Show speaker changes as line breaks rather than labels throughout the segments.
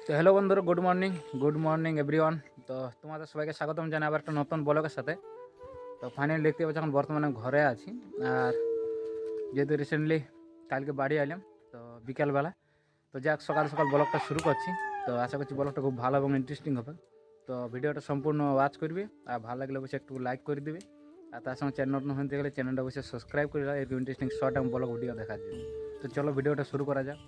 তো হ্যালো বন্ধুরা, good morning everyone. তো তোমাদের সবাইকে স্বাগতম জানাই আবার একটা নতুন ব্লগের সাথে। তো ফাইনালি দেখতে পাচ্ছি এখন বর্তমানে ঘরে আছি। আর যেহেতু রিসেন্টলি কালকে বাড়ি এলাম, তো বিকালবেলা, তো যাক সকাল সকাল ব্লগটা শুরু করছি। তো আশা করছি ব্লগটা খুব ভালো এবং ইন্টারেস্টিং হবে। তো ভিডিওটা সম্পূর্ণ ওয়াচ করবে, আর ভালো লাগলে অবশ্যই একটু লাইক করে দিবে। আর তার সঙ্গে চ্যানেল নতুন হতে গেলে চ্যানেলটা অবশ্যই সাবস্ক্রাইব করে দাও এরকম ইন্টারেস্টিং শর্ট এবং ব্লগ ভিডিও দেখার জন্য। তো চলো ভিডিওটা শুরু করা যাক।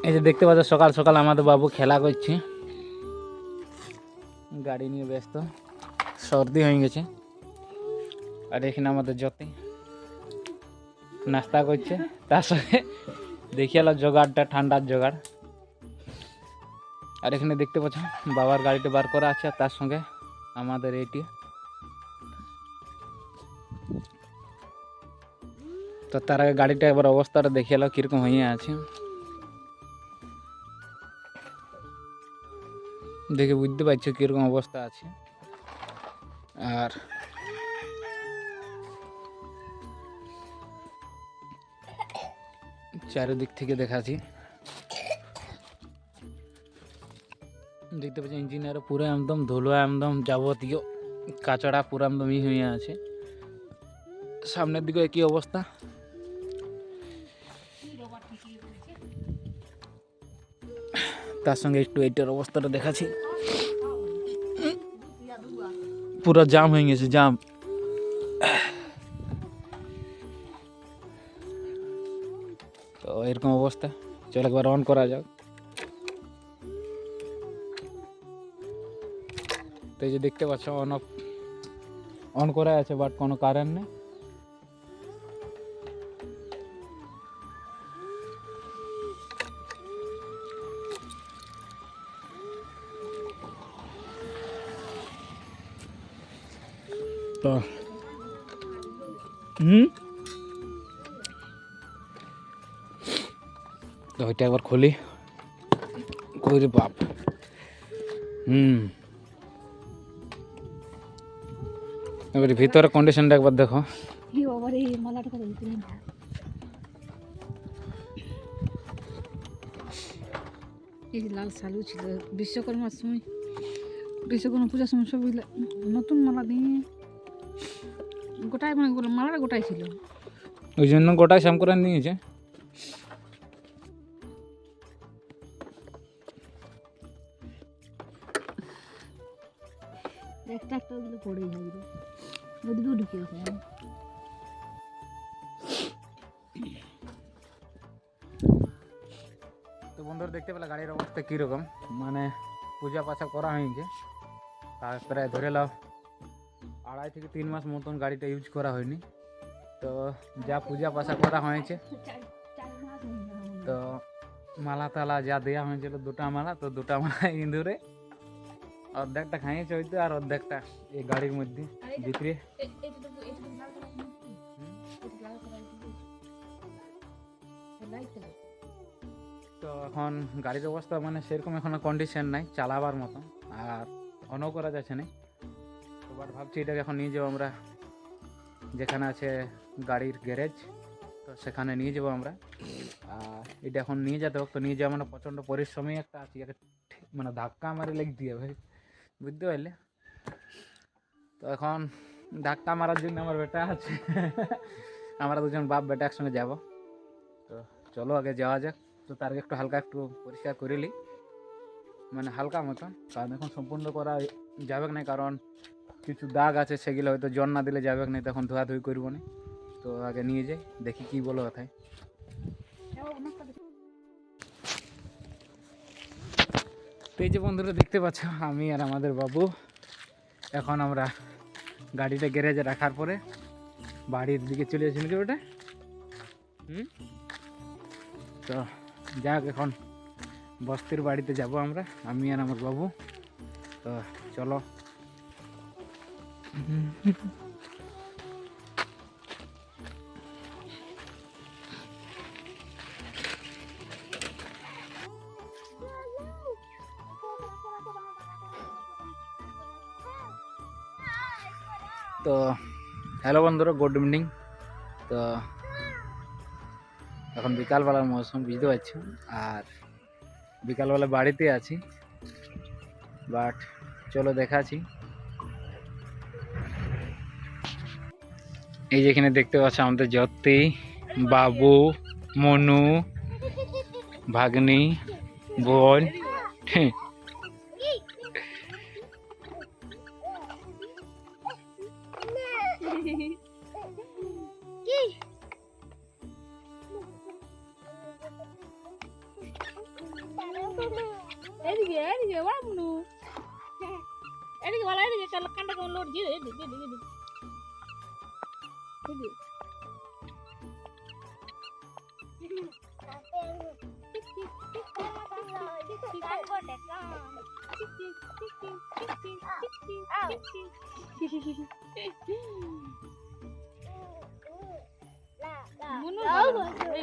এই যে দেখতে পাচ্ছ সকাল সকাল আমাদের বাবু খেলা করছে, গাড়ি নিয়ে ব্যস্ত, সর্দি হয়ে গেছে। আর এখানে আমাদের জ্যোতি নাস্তা করছে, তার সঙ্গে দেখি এলো জোগাড়টা, ঠান্ডার জোগাড়। আর এখানে দেখতে পাচ্ছ বাবার গাড়িটা বার করা আছে, আর তার সঙ্গে আমাদের এটি। তো তার আগে গাড়িটা একবার অবস্থাটা দেখে এলো কীরকম হয়ে আছে, দেখে বুঝতে পারছো কীরকম অবস্থা আছে। আর চারিদিক থেকে দেখাচ্ছি, দেখতে পাচ্ছি ইঞ্জিনিয়ার পুরো একদম ধুলো, একদম যাবতীয় কাচড়া পুরো একদম হয়ে আছে। সামনের দিকে একই অবস্থা। তার সঙ্গে একটু এইটার অবস্থাটা দেখাচ্ছি, পুরো জাম হয়ে গেছে, জাম। তো এরকম অবস্থা, চলো একবার অন করা যাক। তো এই যে দেখতে পাচ্ছ অন করা আছে, বাট কোনো কারেন্ট নেই। তো তো ওইটা একবার খুলি, কইরে বাপ। এবার ভিতরে কন্ডিশনটা একবার দেখো।
এই যে লাল সালু ছিল বিশ্বকর্মার সময়, বিশ্বকর্মা পূজার সময় সব নতুন মালা দিয়ে গোটাই, মানে মালাটা গোটাই ছিল,
ওই জন্য গোটায় শ্যাম করে নিয়েছে।
একটা একটা ওগুলো পড়েই থাকবে, ওদিকেও ঢুকে আছে।
তো বন্ধুরা দেখতে পেলে গাড়ির অবস্থা কীরকম, মানে পূজা পাশা করা হয়েছে, তার প্রায় ধরে নাও 2.5 থেকে 3 মাস মতন গাড়িটা ইউজ করা হয়নি। তো যা পূজা পাশা করা হয়েছে, তো মালা তালা যা দেওয়া হয়েছিল 2টা মালা, তো 2টা মালা ইঁদুরে অর্ধেকটা খাইয়েছে হয়তো, আর অর্ধেকটা এই গাড়ির মধ্যে ভিতরে। তো এখন গাড়ির অবস্থা মানে সেরকম এখনো কন্ডিশন নাই চালাবার মতো, আর অনও করা যাচ্ছে না। তো বাট ভাবছি এটাকে এখন নিয়ে যাবো আমরা, যেখানে আছে গাড়ির গ্যারেজ, তো সেখানে নিয়ে যাবো আমরা। আর এটা এখন নিয়ে যেতে হোক, তো নিয়ে যাওয়া মানে প্রচণ্ড পরিশ্রমী একটা আছে, মানে ধাক্কা মারি লেগ দিয়ে ভাই, বুঝতে পারলে। তো এখন ধাক্কা মারার জন্য আমার বেটা আছে আমরা দুজন বাপ বেটা একসঙ্গে যাব। তো চলো আগে যাওয়া যাক। তো তার একটু হালকা একটু পরিষ্কার করে নিই, মানে হালকা মতো, কারণ এখন সম্পূর্ণ করা যাবে না, কারণ কিছু দাগ আছে, সেগুলো হয়তো জল না দিলে যাবে না, তখন ধোয়াধুয়ি করবো না। তো আগে নিয়ে যাই, দেখি কি বলো কথায়। তো এই যে বন্ধুরা দেখতে পাচ্ছ, আমি আর আমাদের বাবু এখন আমরা গাড়িটা গ্যারেজে রাখার পরে বাড়ির দিকে চলে যাচ্ছি নাকি ওটা। তো যাক, এখন বস্তির বাড়িতে যাব আমরা, আমি আর আমার বাবু। তো চলো। তো হ্যালো বন্ধুরা, গুড ইভিনিং। তো এখন বিকালবেলার মৌসুম, বুঝতে পারছো। আর বিকালবেলা বাড়িতে আছি, বাট চলো দেখাচ্ছি। এই যেখানে দেখতে পাচ্ছ আমাদের জ্যোতি, বাবু, মনু, ভাগ্নি, বোন।
এদিকে এদিকে বাবনু এদিকে বলা এদিকে কাল কান্ডা কোন লোড দিয়ে এদিকে এদিকে এদিকে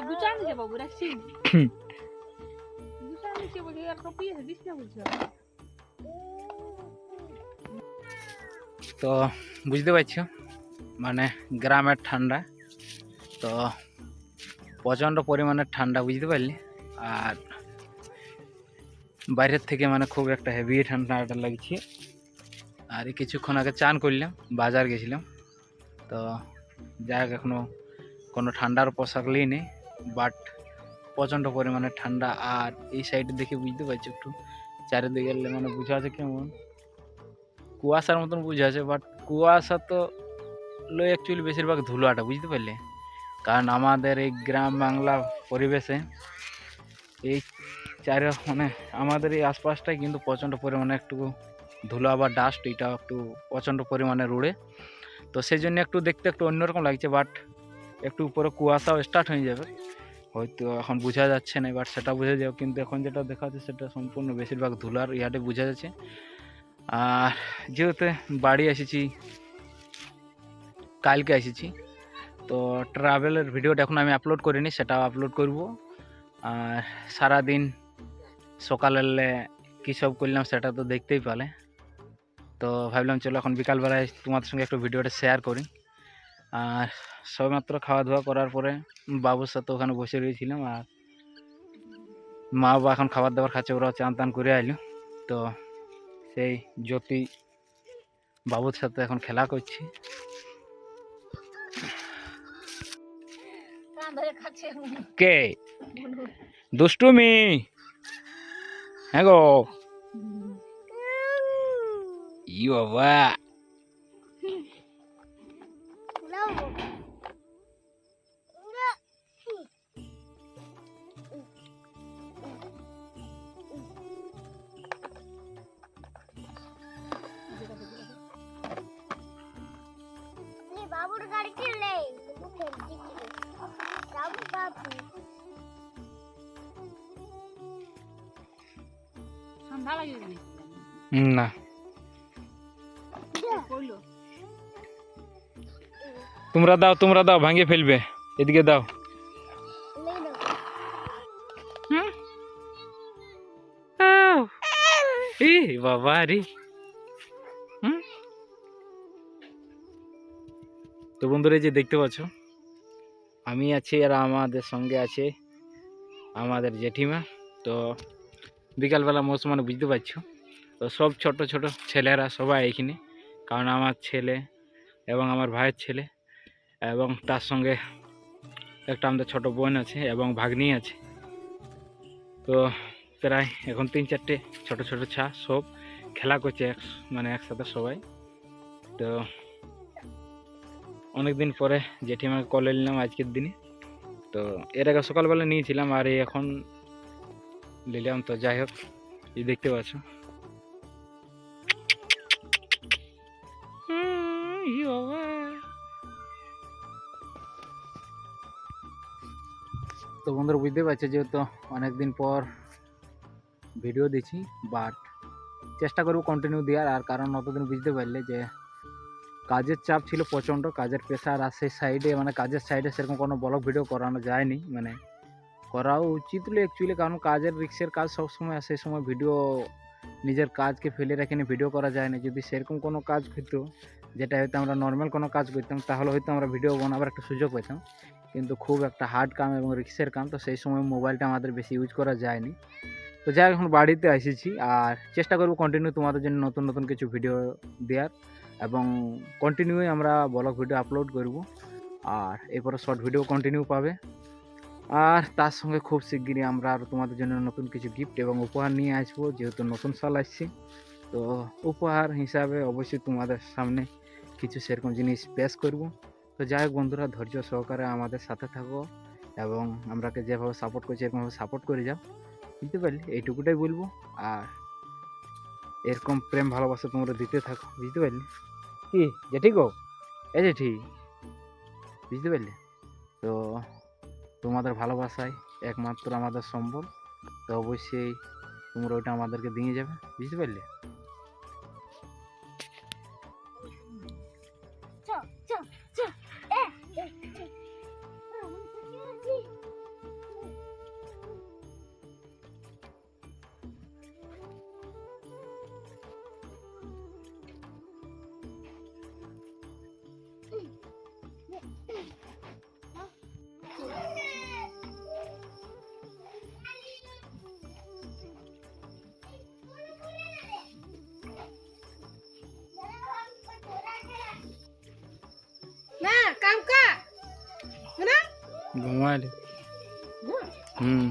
গুচান দিছে বাবু রাখছি গুচান দিছে বলে আর কপি আছে দিছ না বুঝছো।
তো বুঝতে পারছো, মানে গ্রামের ঠান্ডা, তো প্রচণ্ড পরিমাণের ঠান্ডা, বুঝতে পারলি। আর বাইরের থেকে মানে খুব একটা হেভি ঠান্ডাটা লাগছে। আর এই কিছুক্ষণ আগে চান করলাম, বাজার গেছিলাম। তো যাই হোক, এখনও কোনো ঠান্ডার পোশাক নিইনি, বাট প্রচণ্ড পরিমাণে ঠান্ডা। আর এই সাইডে দেখে বুঝতে পারছি একটু চারিদিকে মানে বোঝা আছে কেমন কুয়াশার মতন বোঝা আছে, বাট কুয়াশা তো লো অ্যাকচুয়ালি বেশিরভাগ ধুলোয়াটা, বুঝতে পারলে। কারণ আমাদের এই গ্রাম বাংলা পরিবেশে এই মানে আমাদের এই আশপাশটাই কিন্তু প্রচণ্ড পরিমাণে একটু ধুলো বা ডাস্ট, এটা একটু প্রচণ্ড পরিমাণে রুড়ে। তো সেই জন্য একটু দেখতে একটু অন্যরকম লাগছে, বাট একটু উপরে কুয়াশাও স্টার্ট হয়ে যাবে, হয়তো এখন বোঝা যাচ্ছে না, বাট সেটা বোঝা যাবে। কিন্তু এখন যেটা দেখা যাচ্ছে সেটা সম্পূর্ণ বেশিরভাগ ধুলার ইয়াতে বোঝা যাচ্ছে। আর যেহেতু বাড়ি এসেছি, কালকে এসেছি, তো ট্রাভেলের ভিডিওটা এখন আমি আপলোড করিনি, সেটাও আপলোড করব। আর সারাদিন সকালে কী সব করলাম সেটা তো দেখতেই পেলে। তো ভাবলাম চলো এখন বিকালবেলায় তোমাদের সঙ্গে একটু ভিডিওটা শেয়ার করি। আর সবেমাত্র খাওয়া দাওয়া করার পরে বাবুর সাথে ওখানে বসে রয়েছিলাম। আর মা বাবা এখন খাবার দাবার খাচ্ছে, ওরাও চান টান করে আইলো। তো সেই জ্যোতি বাবুর সাথে এখন খেলা করছি। কে দুষ্টুমি? হ্যাঁ গো, ই বাবা,
বাবুর গাড়ি কিনলে
ঠান্ডা লাগে
না তোমরা দাও ভাঙিয়ে ফেলবে, এদিকে দাও। বাবা রে। তো বন্ধুরা, যে দেখতে পাচ্ছ আমি আছি, আর আমাদের সঙ্গে আছে আমাদের জেঠিমা। তো বিকালবেলা মৌসুম মানে বুঝতে পারছো, তো সব ছোট ছোট ছেলেরা সবাই এখানে, কারণ আমার ছেলে এবং আমার ভাইয়ের ছেলে এবং তার সঙ্গে একটা আমাদের ছোট বোন আছে এবং ভাগ্নি আছে। তো প্রায় এখন 3-4টে ছোট ছোট ছা সব খেলা করছে মানে একসাথে সবাই। তো অনেকদিন পরে জেঠিমাকে কলে নিলাম আজকের দিনে। তো এর আগে সকালবেলা নিয়েছিলাম, আর এই এখন নিলাম। তো যাই হোক, এই দেখতে পাচ্ছ তো বন্ধুরা বুঝতে পারছে, যেহেতু অনেকদিন পর ভিডিও দিচ্ছি, বাট চেষ্টা করবো কন্টিনিউ দেওয়ার। আর কারণ অতদিন বুঝতে পারলে যে কাজের চাপ ছিল প্রচণ্ড, কাজের প্রেশার। আর সেই সাইডে মানে কাজের সাইডে সেরকম কোনো ব্লগ ভিডিও করানো যায়নি, মানে করাও উচিত হলো অ্যাকচুয়ালি, কারণ কাজের রিক্সের কাজ সবসময়, আর সেই সময় ভিডিও নিজের কাজকে ফেলে রাখেনি ভিডিও করা যায় না। যদি সেরকম কোনো কাজ হতো যেটা হয়তো আমরা নর্মাল কোনো কাজ করতাম তাহলে হয়তো আমরা ভিডিও বানাবার একটা সুযোগ পেতাম, কিন্তু খুব একটা হার্ড কাম এবং রিস্কের কাম, তো সেই সময় মোবাইলটা আমাদের বেশি ইউজ করা যায়নি। তো যাই হোক, এখন বাড়িতে এসেছি আর চেষ্টা করবো কন্টিনিউ তোমাদের জন্য নতুন নতুন কিছু ভিডিও দেওয়ার, এবং কন্টিনিউই আমরা ব্লগ ভিডিও আপলোড করব, আর এরপরে শর্ট ভিডিও কন্টিনিউ পাবে। আর তার সঙ্গে খুব শিগগিরই আমরা আর তোমাদের জন্য নতুন কিছু গিফট এবং উপহার নিয়ে আসবো, যেহেতু নতুন সাল আসছে। তো উপহার হিসাবে অবশ্যই তোমাদের সামনে কিছু সেরকম জিনিস পেশ করব। তো যাই হোক বন্ধুরা, ধৈর্য সহকারে আমাদের সাথে থাকো এবং আমরাকে যেভাবে সাপোর্ট করছি এরকমভাবে সাপোর্ট করে যাও, বুঝতে পারলি? এইটুকুটাই বলবো। আর এরকম প্রেম ভালোবাসা তোমরা দিতে থাকো, বুঝতে পারলি? কি জেঠি গো, এই জেঠি, বুঝতে পারলে? তো তোমাদের ভালোবাসাই একমাত্র আমাদের সম্বল, তো অবশ্যই তোমরা ওইটা আমাদেরকে দিয়ে যাবে, বুঝতে পারলে?
না কাম কা না
ঘুমাইলে। হুম।